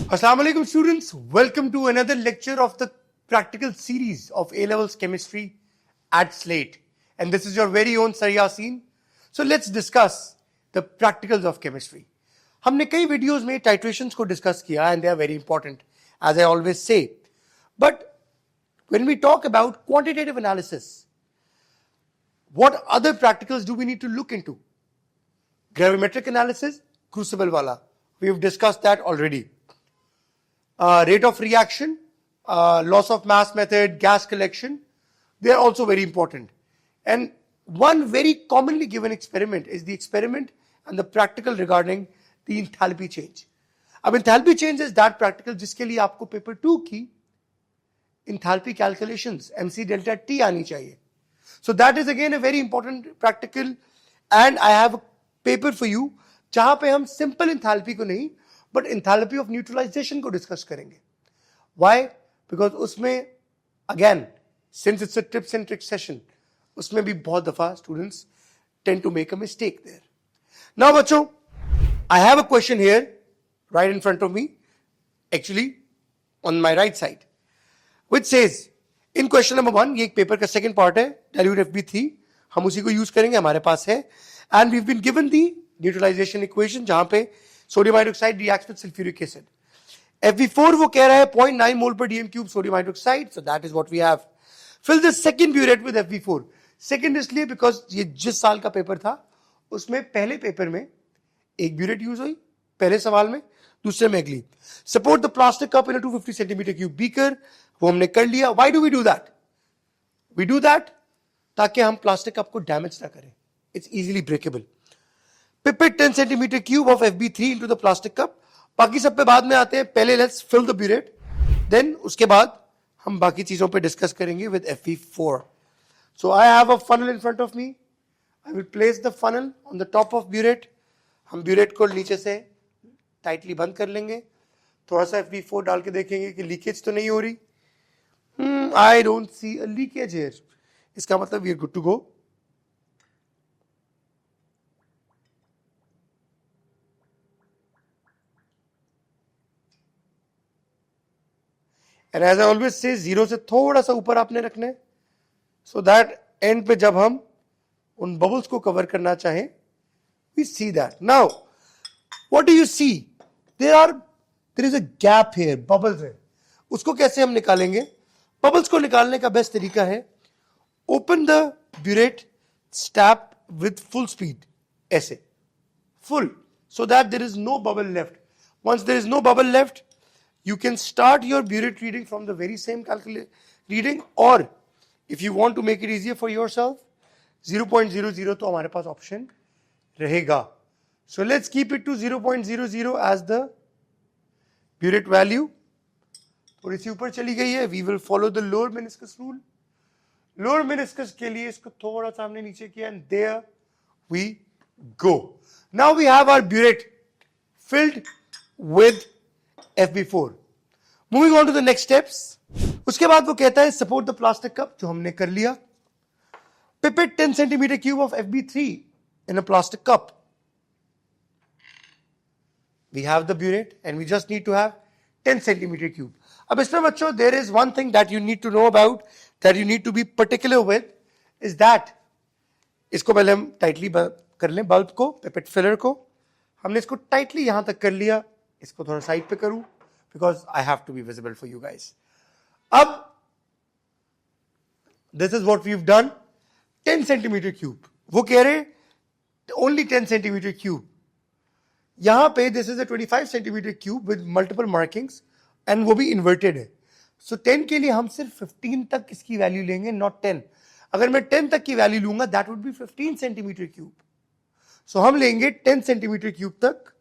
Assalamu alaikum students, welcome to another lecture of the practical series of A-Levels Chemistry at Slate. And this is your very own Sir Yasin. So let's discuss the practicals of chemistry. हमने कई videos में titrations को discuss किया and they are very important, as I always say. But when we talk about quantitative analysis, what other practicals do we need to look into? Gravimetric analysis, crucible wala. We have discussed that already. Rate of reaction, loss of mass method, gas collection, they are also very important. And one very commonly given experiment is the experiment and the practical regarding the enthalpy change. अब enthalpy change is that practical जिसके लिए आपको paper 2 की enthalpy calculations MC delta T आनी चाहिए. So that is again a very important practical, and I have a paper for you जहां पे हम simple enthalpy को नहीं but enthalpy of neutralization को discuss करेंगे. Why? Because उसमें again, since it's a tips and tricks session, उसमें भी बहुत दफा students tend to make a mistake there. Now बच्चों, I have a question here right in front of me, actually on my right side, which says in question number 1, ये एक paper का second part है, dilute FB3, हम उसी को use करेंगे, हमारे पास है, and we've been given the neutralization equation जहां पे sodium hydroxide reacts with sulfuric acid. Fe4 वो कह रहा है 0.9 मोल per dm cube sodium hydroxide, so that is what we have. Fill the second burette with Fe4. Second इसलिए because ये जिस साल का पेपर था उसमें पहले पेपर में एक burette यूज हुई पहले सवाल में, दूसरे में अगली. Support the plastic cup in a 250 centimeter cube beaker, वो हमने कर लिया. Why do we do that? We do that ताकि हम प्लास्टिक कप को डैमेज ना करें. It's easily breakable. Pipette 10 centimeter cube of Fb3 into the plastic cup. बाकी सब पे बाद में आते हैं, पहले let's fill the burette, then उसके बाद हम बाकी चीजों पे डिस्कस करेंगे with Fe4. So I have a funnel in front of me. I will place the funnel on the top of burette. हम burette को नीचे से tightly बंद कर लेंगे. थोड़ा सा Fe4 डाल के देखेंगे कि लीकेज तो नहीं हो रही. I don't see a leakage here. इसका मतलब we are good to go. And as I always say, 0 से थोड़ा सा ऊपर आपने रखना है, so that end पे जब हम उन bubbles को cover करना चाहें, we see that. Now, what do you see? There is a gap here, bubbles है. उसको कैसे हम निकालेंगे? Bubbles को निकालने का best तरीका है, open the burette, stab with full speed, ऐसे, full, so that there is no bubble left. Once there is no bubble left, you can start your burette reading from the very same reading, or if you want to make it easier for yourself, 0.00 तो हमारे पास option रहेगा. So let's keep it to 0.00 as the burette value. थोड़ी सी ऊपर चली गई है. We will follow the lower meniscus rule. Lower meniscus के लिए इसको थोड़ा सा हमने नीचे किया, and there we go. Now we have our burette filled with Fb4. Moving on to the next steps. उसके बाद वो कहता है support the plastic cup, जो हमने कर लिया. Pipette 10 centimeter cube of Fb3 in a plastic cup. We have the burette and we just need to have 10 centimeter cube. अब इसमें बच्चों, there is one thing that you need to know about, that you need to be particular with, is that इसको पहले हम tightly कर लें bulb को, pipette filler को. हमने इसको tightly यहां तक कर लिया. इसको थोड़ा साइड पे करूं because I have to be visible for you guys. अब this is what we've done. 10 centimeter cube. वो कह रहे only 10 centimeter cube. यहां पे this is a 25 centimeter cube with multiple markings and वो भी inverted है. So 10 के लिए हम सिर्फ 15 तक इसकी वैल्यू लेंगे, not 10. अगर मैं 10 तक की वैल्यू लूंगा, that would be 15 centimeter cube. So हम लेंगे 10 centimeter cube तक.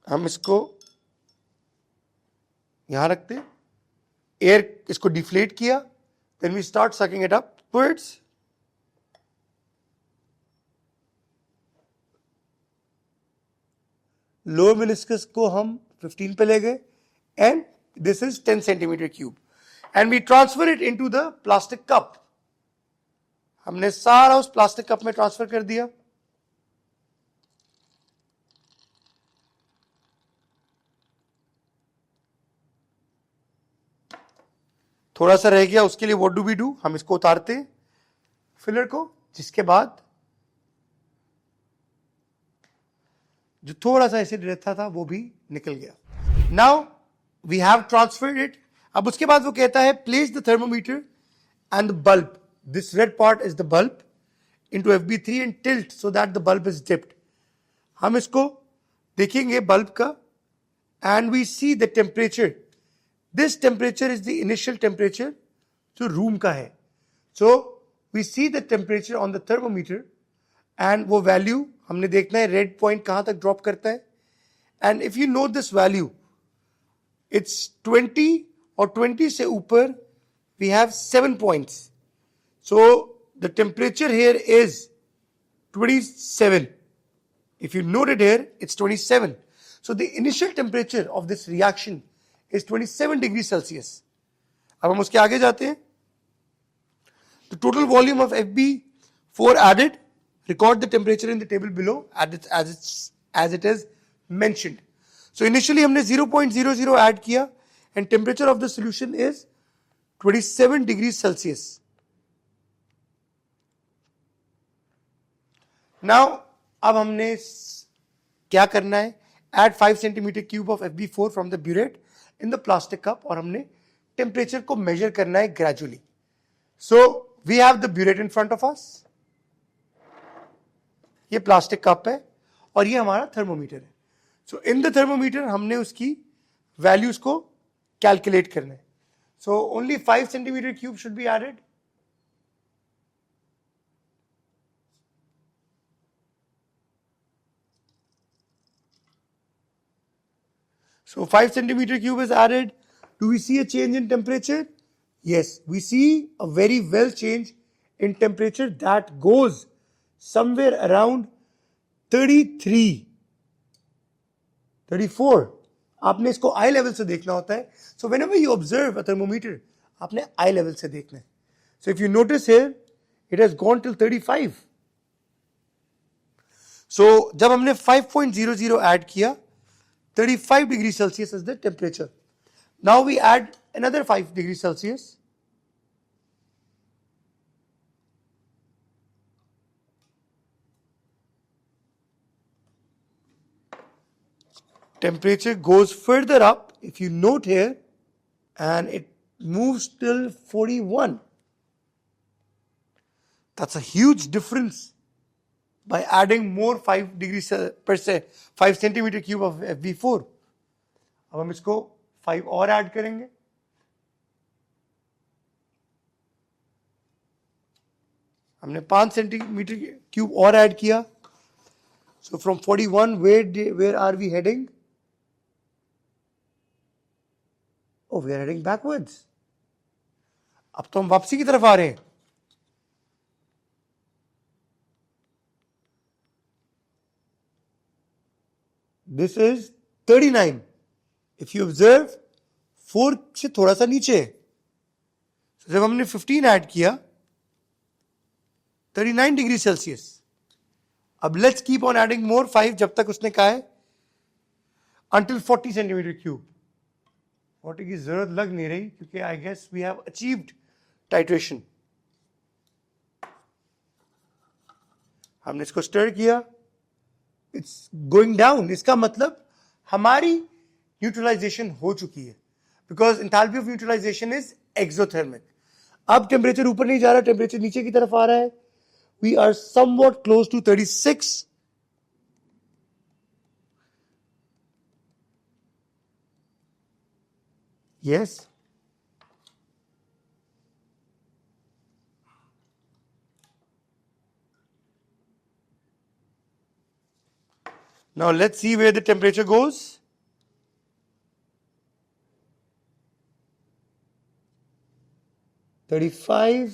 हम इसको यहां रखते, एयर इसको डिफ्लेट किया, then we start sucking it upwards. Lower meniscus को हम 15 पे ले गए, and this is 10 centimeter cube, and we transfer it into the plastic cup. हमने सारा उस प्लास्टिक कप में ट्रांसफर कर दिया. थोड़ा सा रह गया, उसके लिए व्हाट डू वी डू, हम इसको उतारते हैं फिलर को, जिसके बाद जो थोड़ा सा ऐसे रहता था वो भी निकल गया। Now we have transferred it. अब उसके बाद वो कहता है place the thermometer and the bulb, this red part is the bulb, into FB3 and tilt so that the bulb is dipped. हम इसको देखेंगे बल्ब का and we see the temperature. This temperature is the initial temperature जो room का है. So we see the temperature on the thermometer and वो value हमने देखना है रेड पॉइंट कहां तक ड्रॉप करता है. And if you know this value, it's 20 और 20 से ऊपर we have 7 points. So the temperature here is 27. If you note it here, it's 27. So the initial temperature of this reaction is 27 degrees Celsius. अब हम उसके आगे जाते हैं. The total volume of FB4 added, record the temperature in the table below as it is mentioned. So initially हमने 0.00 add किया and temperature of the solution is 27 degrees Celsius. Now, अब हमने क्या करना है, add 5 centimeter cube of FB4 from the burette in the plastic cup और हमने temperature को मेजर करना है gradually. So we have the burette in front of us. ये प्लास्टिक कप है और ये हमारा थर्मोमीटर है. So in the thermometer हमने उसकी वैल्यूज को कैलकुलेट करना है. So only 5 centimeter cube should be added. So 5 centimeter cube is added. Do we see a change in temperature? Yes, we see a very well change in temperature that goes somewhere around 33, 34. आपने इसको eye level से देखना होता है. So whenever you observe a thermometer, आपने eye level से देखना है. So if you notice here, it has gone till 35. So जब हमने 5.00 add किया, 35 degrees Celsius is the temperature. Now we add another 5 degrees Celsius. Temperature goes further up, if you note here, and it moves till 41. That's a huge difference by adding more 5 degrees per se, 5 centimeter cube of FB4. अब हम इसको 5 और add करेंगे. हमने 5 centimetre cube और add किया. So from 41, where are we heading? Oh, we are heading backwards. अब तो हम वापसी की तरफ आ रहे हैं. This is 39. If you observe, 4 से थोड़ा सा नीचे. So जब हमने 15 ऐड किया, 39 डिग्री सेल्सियस. अब let's keep on adding more 5 जब तक उसने कहा है until 40 सेंटीमीटर क्यूब. 40 की जरूरत लग नहीं रही क्योंकि I guess we have achieved titration. हमने इसको स्टर किया. It's going down. इसका मतलब हमारी न्यूट्रलाइजेशन हो चुकी है. Because enthalpy of neutralization is exothermic. अब टेम्परेचर ऊपर नहीं जा रहा, टेम्परेचर नीचे की तरफ आ रहा है. We are somewhat close to 36. Yes. Now let's see where the temperature goes. $35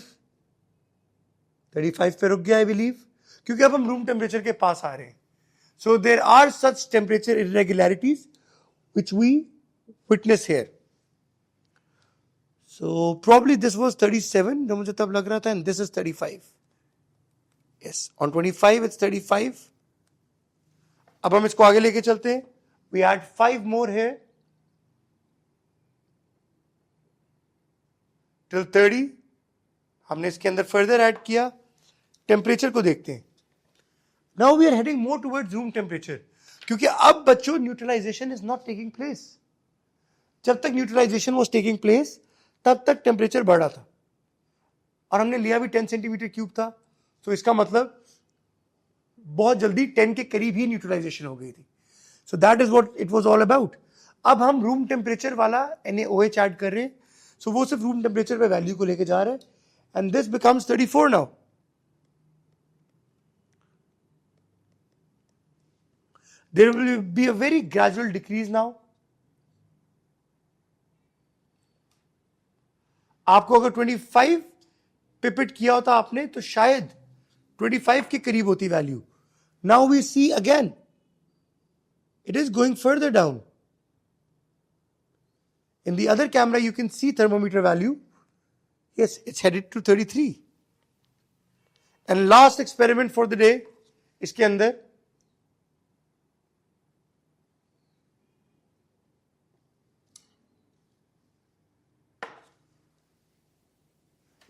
पे रुक गया, I believe, क्योंकि अब हम रूम टेम्परेचर के पास आ रहे हैं. So there are such temperature irregularities which we witness here. So probably this was 37 जो मुझे तब लग रहा था, and this is 35. Yes, on 25 it's 35. अब हम इसको आगे लेके चलते हैं. We add 5 more here. till 30, हमने इसके अंदर फर्दर ऐड किया. टेम्परेचर को देखते हैं. Now we are heading more towards room temperature, क्योंकि अब बच्चों neutralisation is not taking place. जब तक न्यूट्रलाइजेशन वॉज टेकिंग प्लेस तब तक टेम्परेचर बढ़ रहा था, और हमने लिया भी 10 सेंटीमीटर क्यूब था. तो इसका मतलब बहुत जल्दी 10 के करीब ही न्यूट्रलाइजेशन हो गई थी. सो that is what it was all about. अब हम रूम टेम्परेचर वाला NaOH ऐड कर रहे हैं. सो वो सिर्फ रूम टेम्परेचर पे वैल्यू को लेके जा रहा है, and this becomes 34 now. There will be a very gradual decrease now. आपको अगर 25 पिपिट किया होता आपने तो शायद 25 के करीब होती value. Now we see again it is going further down. In the other camera you can see thermometer value. Yes, it's headed to 33. And last experiment for the day, इसके अंदर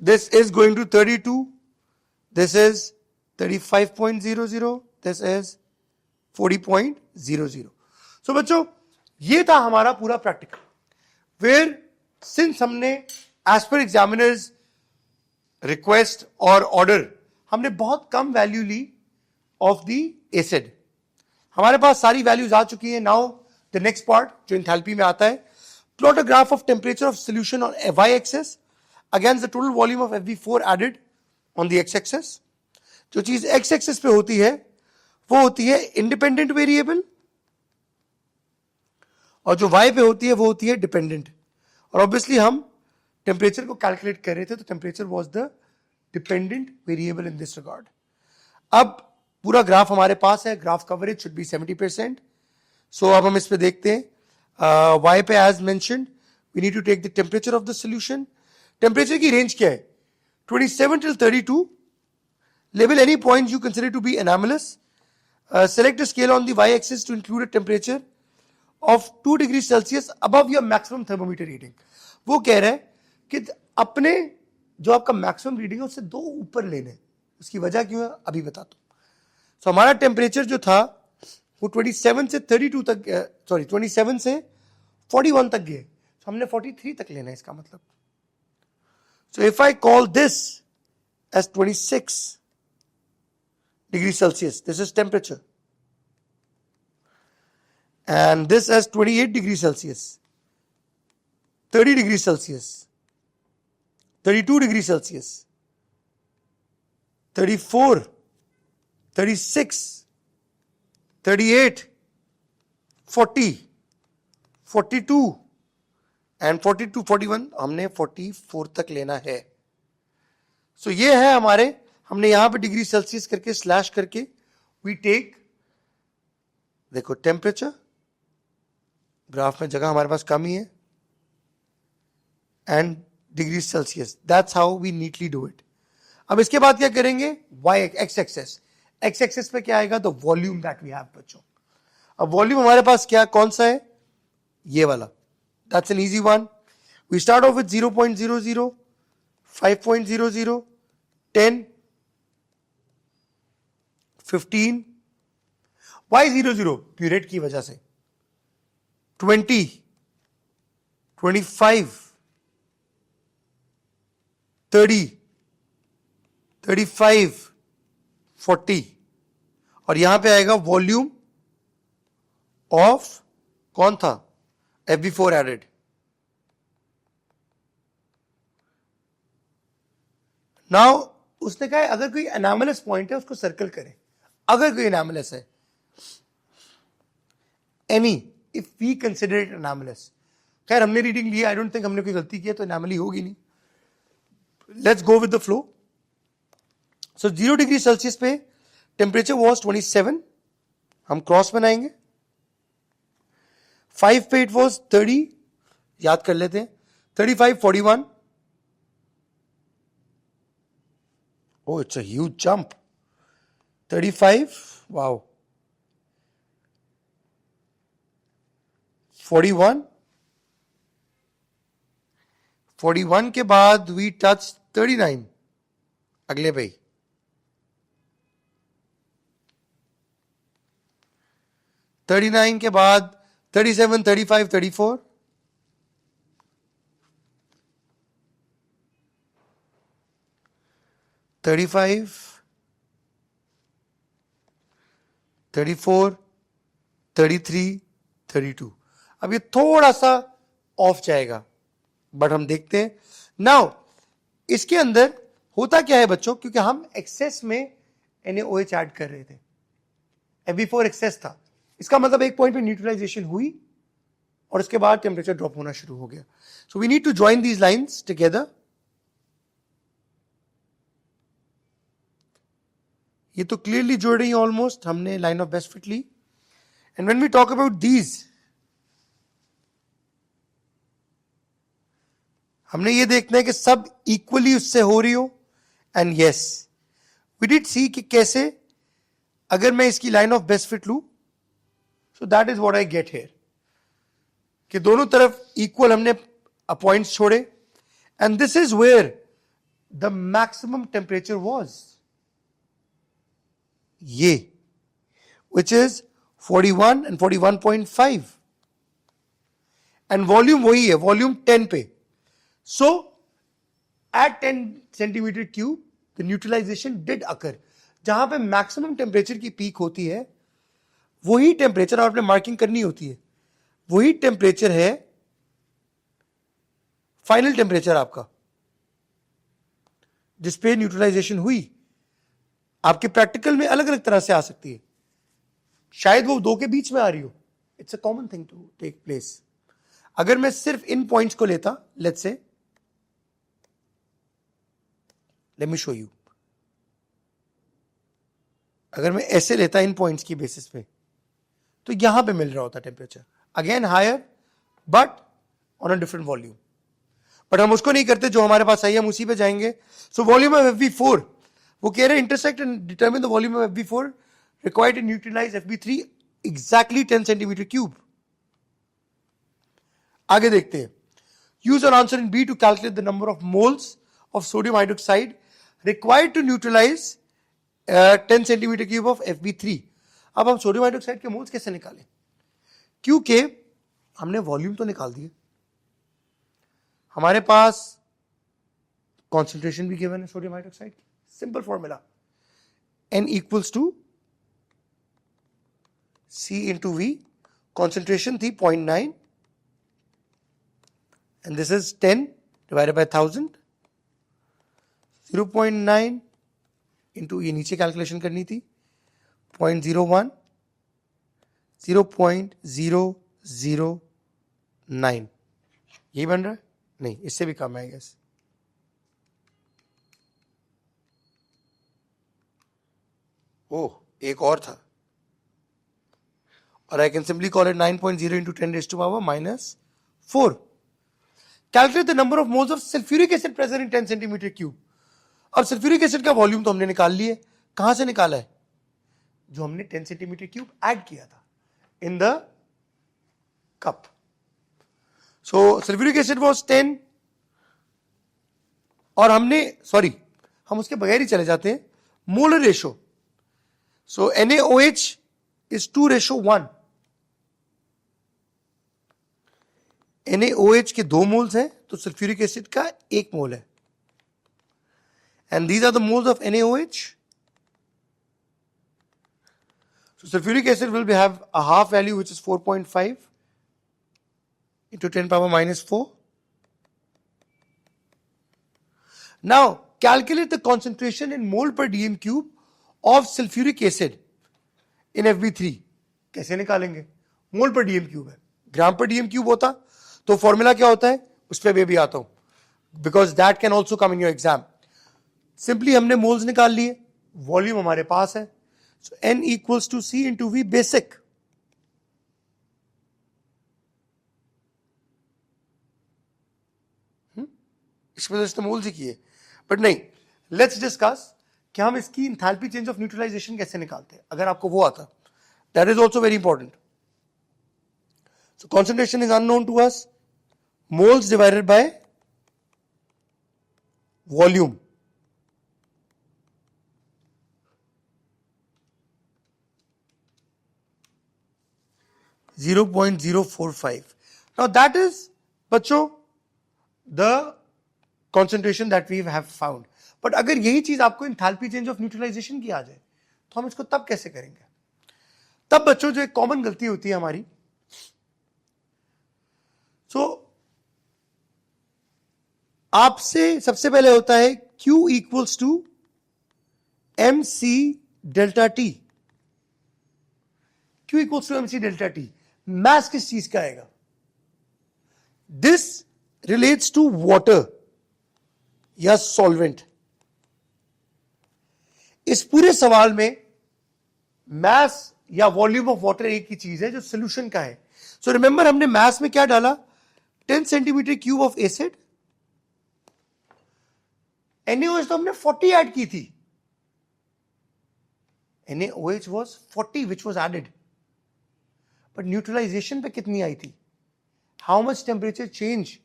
this is going to 32, this is 35.00, this is 40.00. So बच्चों, ये था हमारा पूरा practical, where since हमने as per examiner's request और order हमने बहुत कम वैल्यू ली ऑफ द एसिड. हमारे पास सारी वैल्यूज आ चुकी हैं. नाउ द नेक्स्ट पार्ट जो एंथैल्पी में आता है, plot a graph of temperature of solution on y axis against the total volume of Fv4 added on the x axis. जो चीज x एक्सेस पे होती है वो होती है इंडिपेंडेंट वेरिएबल, और जो y पे होती है वो होती है डिपेंडेंट. और ऑब्वियसली हम टेम्परेचर को कैलकुलेट कर रहे थे, तो temperature was the dependent variable in this regard. अब पूरा ग्राफ हमारे पास है. Graph coverage should be 70%. So अब हम इस पे देखते हैं. y पे as mentioned we need to take the temperature of the solution. Temperature की रेंज क्या है? 27 till 32. Label any points you consider to be anomalous. Select a scale on the y-axis to include a temperature of 2 degrees Celsius above your maximum thermometer reading. वो कह रहा है कि अपने जो आपका मैक्सिमम रीडिंग है उससे 2 ऊपर लेने. उसकी वजह क्यों है अभी बताता हूं. सो हमारा टेम्परेचर जो था वो 27 से 32 तक, सॉरी 27 से 41 तक गए. तो हमने 43 तक लेना है इसका मतलब. So if I call this as 26 degrees Celsius, this is temperature, and this as 28 degrees Celsius, 30 degrees Celsius, 32 degrees Celsius, 34, 36, 38, 40, 42 and 42, 41. हमने 44 तक लेना है. सो ये है हमारे, हमने यहां पे डिग्री सेल्सियस करके स्लैश करके वी टेक, देखो टेम्परेचर, ग्राफ में जगह हमारे पास कम ही है, and degree Celsius. That's how we neatly do it. अब इसके बाद क्या करेंगे? एक्स एक्सेस पे क्या आएगा? The volume that we have बच्चों. अब वॉल्यूम हमारे पास क्या कौन सा है? ये वाला. That's an easy one. We start off with 0.00, 5.00, 10, 15. Why 00? Burette की वजह से. 20, 25, 30, 35, 40. और यहां पे आएगा वॉल्यूम ऑफ, कौन था? Fv4 added. नाउ उसने कहा अगर कोई एनामलस पॉइंट है उसको सर्कल करें. अगर कोई एनामलस है, any, if we consider it anomalous. खैर हमने रीडिंग लिया, आई डोंट थिंक हमने कोई गलती की है, तो एनामली होगी नहीं. Let's go with the flow. So 0 degree Celsius पे टेम्परेचर वॉज 27. हम क्रॉस बनाएंगे. 5 पे इट वॉज 30. याद कर लेते हैं. 35, 41. Oh, it's a huge jump. 35, wow. 41, 41 के बाद वी टच 39, अगले पे 39 के बाद 37, 35, 34, 35, 34, 33, 32. अब ये थोड़ा सा ऑफ जाएगा, बट हम देखते हैं. नाउ इसके अंदर होता क्या है बच्चों, क्योंकि हम एक्सेस में NaOH ऐड कर रहे थे, Fe4 एक्सेस था, इसका मतलब एक पॉइंट पे न्यूट्रलाइजेशन हुई और उसके बाद टेम्परेचर ड्रॉप होना शुरू हो गया. So we need to join these lines together. ये तो क्लियरली जुड़ रही है ऑलमोस्ट, हमने लाइन ऑफ बेस्ट फिट ली. And when we talk about these, हमने ये देखना है कि सब इक्वली उससे हो रही हो. एंड यस, वी डिड सी कि कैसे अगर मैं इसकी लाइन ऑफ बेस्ट फिट लू, so that is what I get here, कि दोनों तरफ इक्वल हमने पॉइंट्स छोड़े. And this is where the maximum temperature was, ये which is 41 and 41.5, and volume वही है, वॉल्यूम 10 पे. So at 10 centimeter cube the neutralization did occur. जहां पे मैक्सिमम टेम्परेचर की पीक होती है, वही टेम्परेचर आपने मार्किंग करनी होती है, वही टेम्परेचर है फाइनल टेम्परेचर आपका जिसपे न्यूट्रलाइजेशन हुई. आपके प्रैक्टिकल में अलग अलग तरह से आ सकती है, शायद वो दो के बीच में आ रही हो. It's a common thing to take place. अगर मैं सिर्फ इन पॉइंट्स को लेता, let's say, let me show you, अगर मैं ऐसे लेता इन पॉइंट्स की बेसिस पे, तो यहां पे मिल रहा होता temperature, again higher but on a different volume. But हम उसको नहीं करते, जो हमारे पास आई हम उसी पे जाएंगे. सो वॉल्यूम ऑफ Fv4, वो कह रहे हैं intersect and determine the volume of Fv4 required to neutralize Fv3 exactly 10 centimeter cube. आगे देखते हैं. Use your answer in B to calculate the number of moles of sodium hydroxide required to neutralize 10 centimeter cube of Fv3. अब हम sodium hydroxide के moles कैसे निकालें, क्योंकि हमने वॉल्यूम तो निकाल दिया, हमारे पास कॉन्सेंट्रेशन भी गिवन है सोडियम हाइड्रोक्साइड की. Simple formula, N equals to C into V. Concentration थी 0.9 and this is 10 divided by 1000. 0.9 into ये नीचे कैलकुलेशन करनी थी 0.01, 0.009. यही बन रहा है, नहीं इससे भी कम है आई गेस. ओह, एक और था, or I can simply call it 9.0 into 10 raised to power minus 4. Calculate the number of moles of sulfuric acid present in 10 centimeter cube. अब सल्फ्यूरिक एसिड का वॉल्यूम तो हमने निकाल लिए, कहां से निकाला है, जो हमने 10 सेंटीमीटर क्यूब ऐड किया था in the cup. So sulphuric acid was 10 और हमने, सॉरी हम उसके बगैर ही चले जाते हैं, molar ratio. So NaOH is 2:1. NaOH के 2 मोल्स हैं, तो सल्फ्यूरिक एसिड का 1 मोल है. And these are the moles of NaOH. So sulfuric acid will have a half value which is 4.5 into 10 power minus 4. Now calculate the concentration in mole per dm cube of sulfuric acid in Fv3. कैसे निकालेंगे, मोल पर dm cube है, ग्राम पर dm cube होता तो formula क्या होता है, उस पर मैं भी आता हूं, because that can also come in your exam. Simply हमने मोल्स निकाल लिए, वॉल्यूम हमारे पास है, सो N equals to C into V basic. इस वजह से मोल्स ही किए, बट नहीं, लेट्स डिस्कस कि हम इसकी इंथैल्पी चेंज ऑफ न्यूट्रलाइजेशन कैसे निकालते हैं, अगर आपको वो आता, that is also very important. So concentration is unknown to us, moles divided by volume, (0.045). Now that is बच्चों the concentration that we have found. But अगर यही चीज आपको enthalpy change of neutralization की आ जाए तो हम इसको तब कैसे करेंगे? तब बच्चों जो एक कॉमन गलती होती है हमारी, आपसे सबसे पहले होता है Q equals to MC delta T. Q equals to MC delta T. Mass किस चीज का आएगा? दिस रिलेट्स टू वाटर या सॉल्वेंट. इस पूरे सवाल में मैस या वॉल्यूम ऑफ वाटर एक ही चीज है जो सोल्यूशन का है. सो रिमेंबर हमने मैस में क्या डाला? 10 centimetre cube of acid. NaOH तो हमने 40 ऐड की थी. NaOH was 40 which was added. But neutralisation पे कितनी आई थी? हाउ मच टेम्परेचर चेंज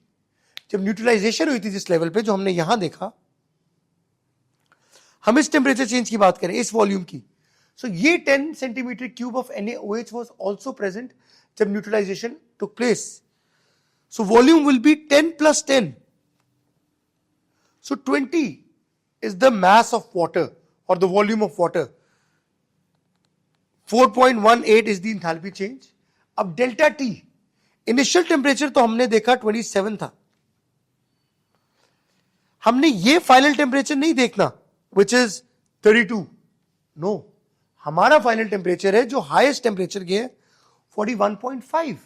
जब न्यूट्रलाइजेशन हुई थी जिस लेवल पे जो हमने यहां देखा. हम इस टेम्परेचर चेंज की बात करें, इस वॉल्यूम की. सो ये 10 centimetre cube of NaOH was also present जब neutralisation took place. So volume will be 10 plus 10. So 20 is the mass of water or the volume of water. 4.18 is the enthalpy change. अब delta T, initial temperature तो हमने देखा 27 था. हमने ये final temperature नहीं देखना विच इज 32. नो, हमारा फाइनल टेम्परेचर है जो हाईएस्ट टेम्परेचर गया 41.5.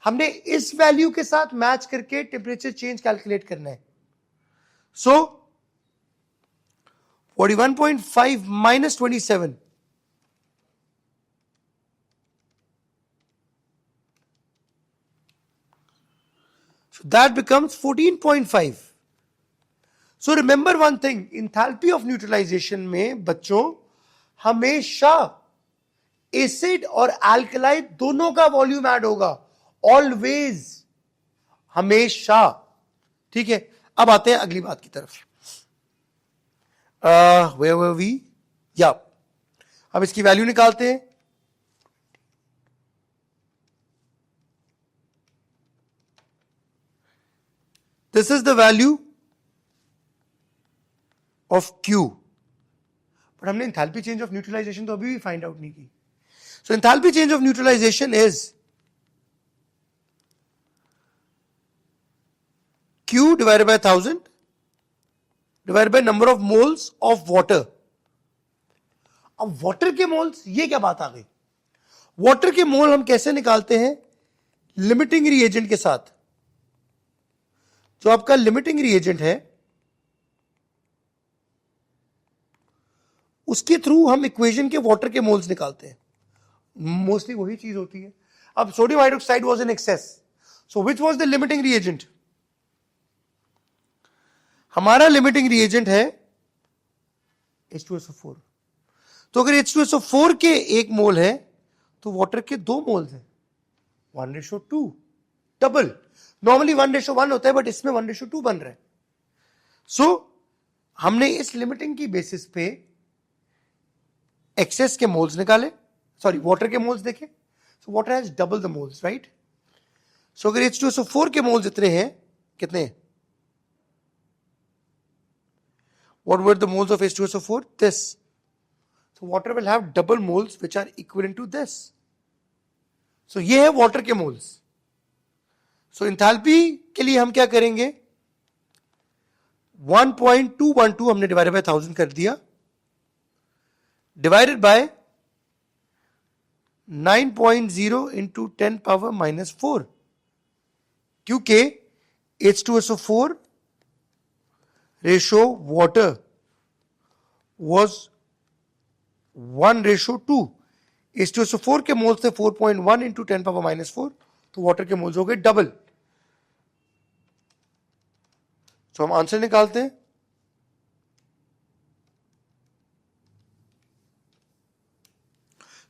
हमने इस वैल्यू के साथ मैच करके टेम्परेचर चेंज कैलकुलेट करना है. सो 41.5 minus 27. So that becomes 14.5. So remember one thing, enthalpy of neutralization में बच्चों हमेशा एसिड और एल्कलाई दोनों का वॉल्यूम ऐड होगा. ऑलवेज, हमेशा. ठीक है, अब आते हैं अगली बात की तरफ. where were we? Yeah. अब इसकी वैल्यू निकालते हैं. This is the value of Q. But हमने enthalpy change of neutralization तो अभी भी फाइंड आउट नहीं की. So enthalpy change of neutralization is Q divided by 1000 divided by number of moles of water. अब वाटर के मोल्स, ये क्या बात आ गई? वाटर के मोल हम कैसे निकालते हैं? लिमिटिंग रिएजेंट के साथ. जो आपका लिमिटिंग रिएजेंट है उसके थ्रू हम इक्वेशन के वाटर के मोल्स निकालते हैं. मोस्टली वही चीज होती है. अब sodium hydroxide was in excess, so which was the limiting reagent? हमारा लिमिटिंग रिएजेंट है H2SO4. तो अगर H2SO4 के 1 मोल है तो वाटर के 2 मोल्स हैं. 1:2, डबल. नॉर्मली 1:1 होता है बट इसमें 1:2 बन रहा है. सो हमने इस लिमिटिंग की बेसिस पे एक्सेस के मोल्स निकाले, सॉरी वाटर के मोल्स देखे. So water has double the moles, right? So अगर H2SO4 के मोल्स इतने हैं, कितने? What were the moles of H2SO4? This. So water will have double moles which are equivalent to this. So ये है water के moles. सो enthalpy के लिए हम क्या करेंगे? 1.212 हमने डिवाइडेड बाय 1000 कर दिया, divided by 9.0 into 10 power minus 4. क्योंकि H2SO4 ratio water was 1:2. H2SO4 के मोल्स थे 4.1 इंटू 10 पावर माइनस 4, तो वाटर के मोल्स हो गए डबल. तो हम आंसर निकालते हैं.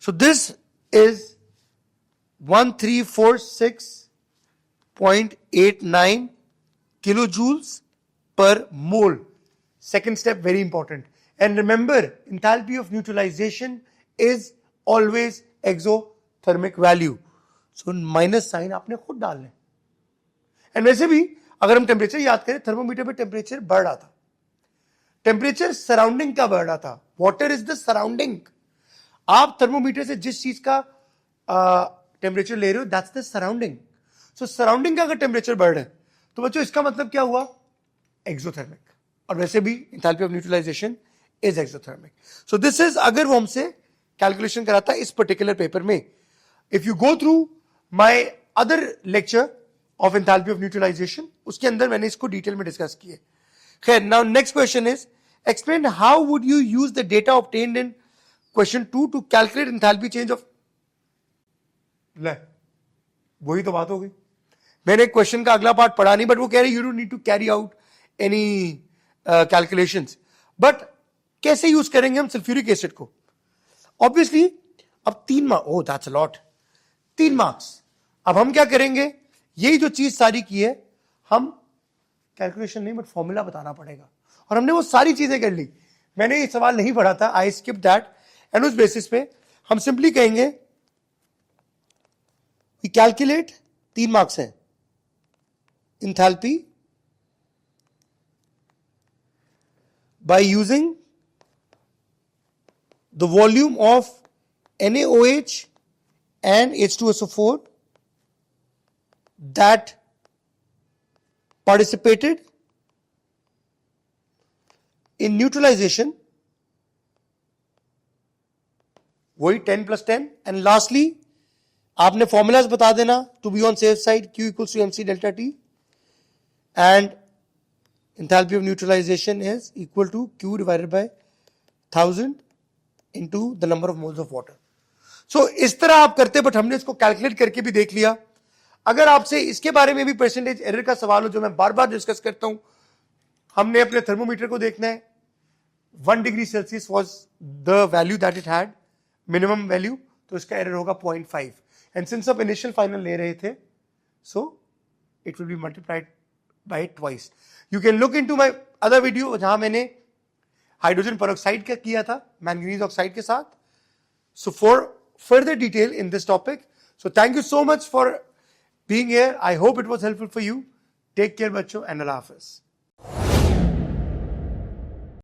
So this is 1346.89 kilo joules per mole. Second step, very important. And remember, enthalpy of neutralization is always exothermic value. So minus sign आपने खुद डालना है. एंड वैसे भी अगर हम टेम्परेचर याद करें, थर्मोमीटर पे टेम्परेचर बढ़ रहा था. टेम्परेचर सराउंडिंग का बढ़ रहा था. Water is the surrounding. आप थर्मोमीटर से जिस चीज का टेम्परेचर ले रहे हो, that's the surrounding. So surrounding का अगर टेम्परेचर बढ़ रहा है तो बच्चों इसका मतलब क्या हुआ? एक्सोथर्मिक. और वैसे भी enthalpy of neutralisation is exothermic. So this is, अगर वो हमसे कैलकुलेशन कराता है इस पर्टिकुलर पेपर में. If you go through my other lecture of enthalpy of neutralisation, उसके अंदर मैंने इसको डिटेल में डिस्कस किए. खैर, now next question is, explain how would you use the data obtained in question 2 to calculate enthalpy change of. ले, वही तो बात हो गई. मैंने क्वेश्चन का अगला पार्ट पढ़ा नहीं, बट वो कह रहे you don't need to carry out any calculations. But कैसे यूज करेंगे हम सल्फ्यूरिक एसिड को? ऑब्वियसली अब 3 marks, oh that's a lot, 3 marks. अब हम क्या करेंगे? यही जो चीज सारी की है, हम कैलकुलेशन नहीं बट फॉर्मूला बताना पड़ेगा. और हमने वो सारी चीजें कर ली. मैंने ये सवाल नहीं पढ़ा था, आई स्किप दैट. एंड उस बेसिस पे हम सिंपली कहेंगे वी कैलकुलेट, 3 मार्क्स है, enthalpy by using the volume of NaOH and H2SO4 that participated in neutralization, वही 10 + 10. एंड लास्टली आपने फॉर्मूलाज बता देना to be on safe side. Q = mc delta T and enthalpy of neutralization is equal to Q divided by 1000 into the number of moles of water. So इस तरह आप करते, but हमने इसको calculate करके भी देख लिया. अगर आपसे इसके बारे में भी परसेंटेज एरर का सवाल हो, जो मैं बार बार डिस्कस करता हूं, हमने अपने थर्मोमीटर को देखना है. 1 degree Celsius was the value that it had, minimum value, तो इसका एरर होगा 0.5. एंड सिंस आप इनिशियल फाइनल ले रहे थे, so it will be multiplied by twice. You can look into my other video, जहां मैंने हाइड्रोजन पेरोक्साइड का किया था मैंगनीज ऑक्साइड के साथ. So for further detail in this topic, so thank you so much for being here. I hope it was helpful for you. Take care, बच्चों, and Allah Hafiz.